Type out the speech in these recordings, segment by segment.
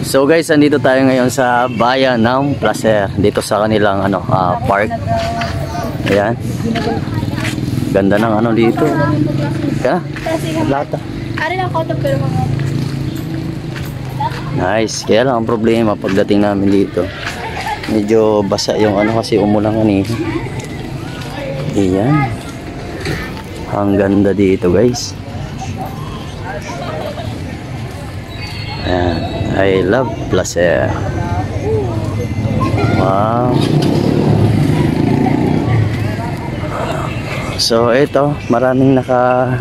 So guys, andito tayo ngayon sa bayan ng Placer, dito sa kanilang park. Ayan. Ganda ng dito. Kaya? Lata. Nice. Kaya lang ang problema pagdating namin dito, medyo basa yung kasi umulan kanina. Ayan. Ang ganda dito guys. Ayan. I love Placer. Wow. So ito, maraming nakatambay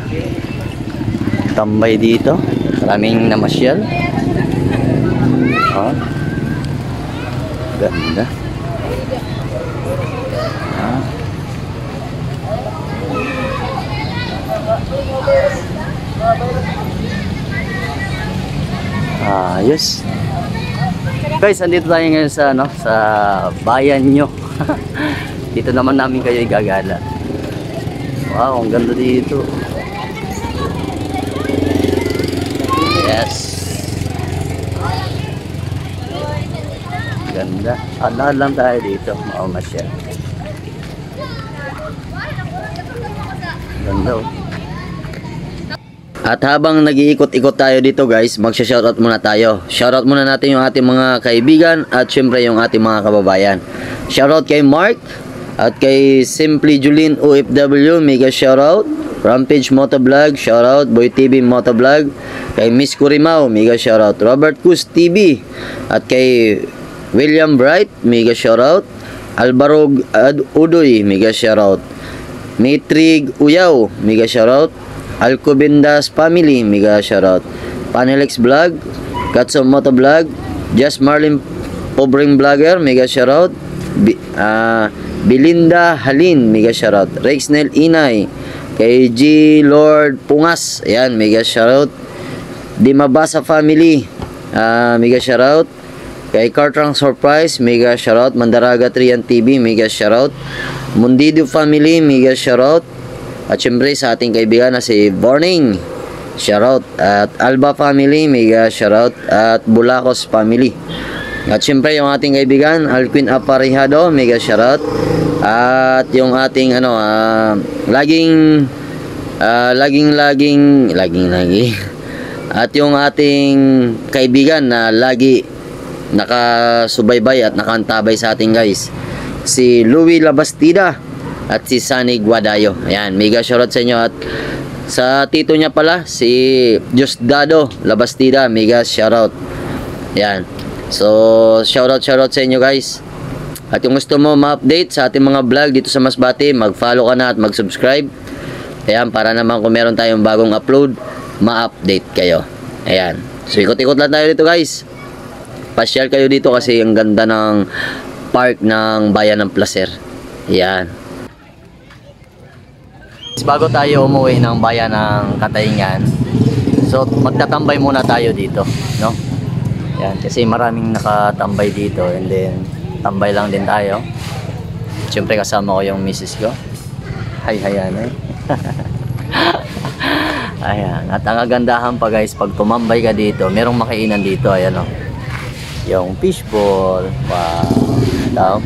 dito. Maraming namasyal. Oh. Ganda. Ayos. Guys, andito tayo ngayon sa sa bayan nyo. Dito naman namin kayo igagala. Wow, ang ganda dito. Yes. Ganda. Alaan lang tayo dito. Maumasyal. Ganda oh. At habang nag-iikot-ikot tayo dito guys, magsha-shoutout muna tayo. Shoutout muna natin yung ating mga kaibigan at syempre yung ating mga kababayan. Shoutout kay Mark at kay Simply Julin OFW, mega shoutout. Rampage Motovlog, shoutout. Boy TV Motovlog. Kay Miss Kurimao, mega shoutout. Robert Kus TV at kay William Bright, mega shoutout. Alvaro Udoy, mega shoutout. Mitrig Uyaw, mega shoutout. Alcobendas Family, mega shoutout. Panelex Vlog, Katso Motovlog, Just Marlin Pobreng Vlogger, mega shoutout. Belinda Halin, mega shoutout. Rexnel Inay, kay G Lord Pungas, ayan, mega shoutout. Dimabasa Family, mega shoutout. Kay Cartrang Surprise, mega shoutout. Mandaraga Trian TV, mega shoutout. Mundido Family, mega shoutout. At syempre sa ating kaibigan na si Borning, shoutout. At Alba Family, mega shoutout. At Bulacos Family. At syempre yung ating kaibigan Alquin Aparihado, mega shoutout. At yung ating laging at yung ating kaibigan na lagi nakasubaybay at nakantabay sa ating guys, si Louie Labastida at si Sunny Guadayo. Ayan, mega shoutout sa inyo. At sa tito niya pala, si Diosdado Labastida, mega shoutout. Ayan. So, shoutout sa inyo guys. At yung gusto mo ma-update sa ating mga vlog dito sa Masbate, mag-follow ka na at mag-subscribe. Ayan, para naman kung meron tayong bagong upload, ma-update kayo. Ayan. So, ikot-ikot lang tayo dito guys. Pasyal kayo dito kasi ang ganda ng park ng bayan ng Placer. Ayan. Bago tayo umuwi ng bayan ng Katayngan, so magtatambay muna tayo dito, no? Yan, kasi maraming nakatambay dito, and then tambay lang din tayo. Siyempre kasama ko yung misis ko. Ayan eh. Ayan, at ang kagandahan pa guys, pag tumambay ka dito, merong makainan dito, ayan o. Yung fishball, wow. Ito.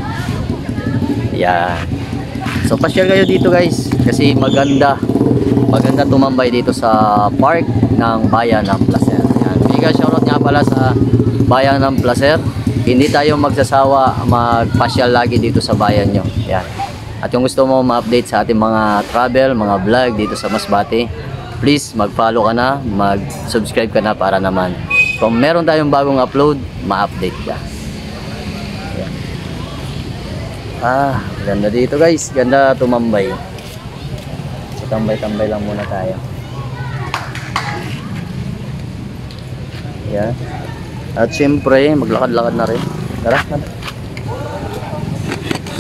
Yan. So pasyal kayo dito guys, kasi maganda tumambay dito sa park ng bayan ng Placer. Yan. Mega shoutout nga pala sa bayan ng Placer. Hindi tayo magsasawa magpasyal lagi dito sa bayan nyo. Yan. At kung gusto mo ma-update sa ating mga travel, mga vlog dito sa Masbate, please mag-follow ka na, mag-subscribe ka na para naman kung meron tayong bagong upload, ma-update ka. Ganda dito guys, ganda tumambay. So tambay-tambay lang muna tayo. Yan. At syempre, maglakad-lakad na rin. Tara, tara.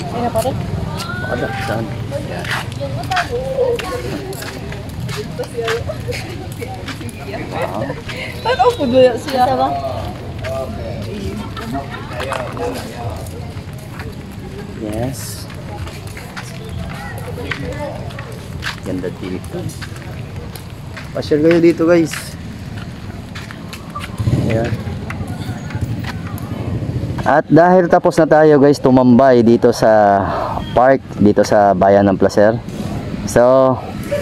Ay na pare? Makada, saan? Yan. Wow. Ano po doon siya? Sa ba? Yes. Ganda dito. Pasyal kayo dito guys. Ayan. At dahil tapos na tayo guys tumambay dito sa park, dito sa Bayan ng Placer. So,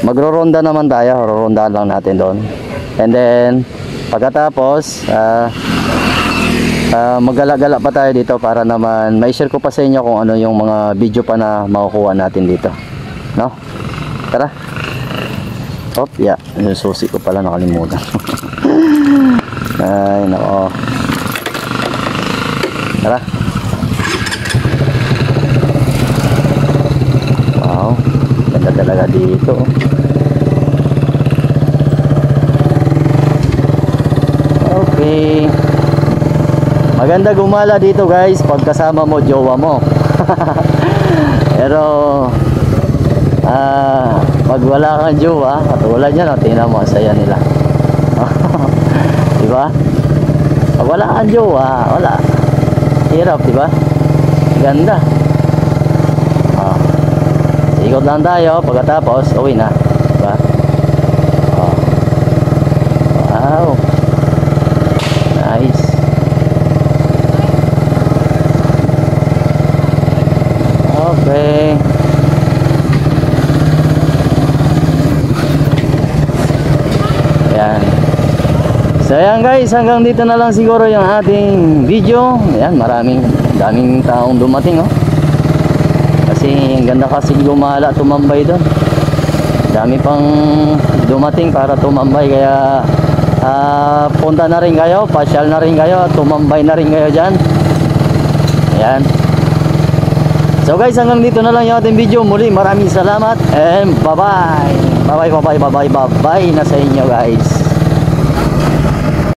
magro-ronda naman tayo, ronda lang natin doon. And then, pagkatapos, magala-gala pa tayo dito para naman may share ko pa sa inyo kung ano yung mga video pa na makukuha natin dito. No? Tara. Oh, yeah. Yung susi ko pala nakalimutan. Ay, nako. Tara. Wow. Ganda talaga dito. Okay. Maganda gumala dito guys pag kasama mo jowa mo. Pero pag wala kang jowa, katulad yan, tingnan mo, saya nila. Diba? Pag wala kang jowa, wala. Hirap, diba? Ganda. Ikot lang tayo, pagkatapos uwi na, diba? Wow. Nice. Okay. Ayan. So ayan guys, hanggang dito na lang siguro yung ating video. Ayan, daming taong dumating, oh. Kasi ang ganda kasi gumala, tumambay doon. Dami pang dumating para tumambay, kaya punta na rin kayo, pasyal na rin kayo, tumambay na rin kayo dyan. Ayan. So guys, hanggang dito na lang yung ating video. Muli, maraming salamat and bye bye. Bye bye na sa inyo guys.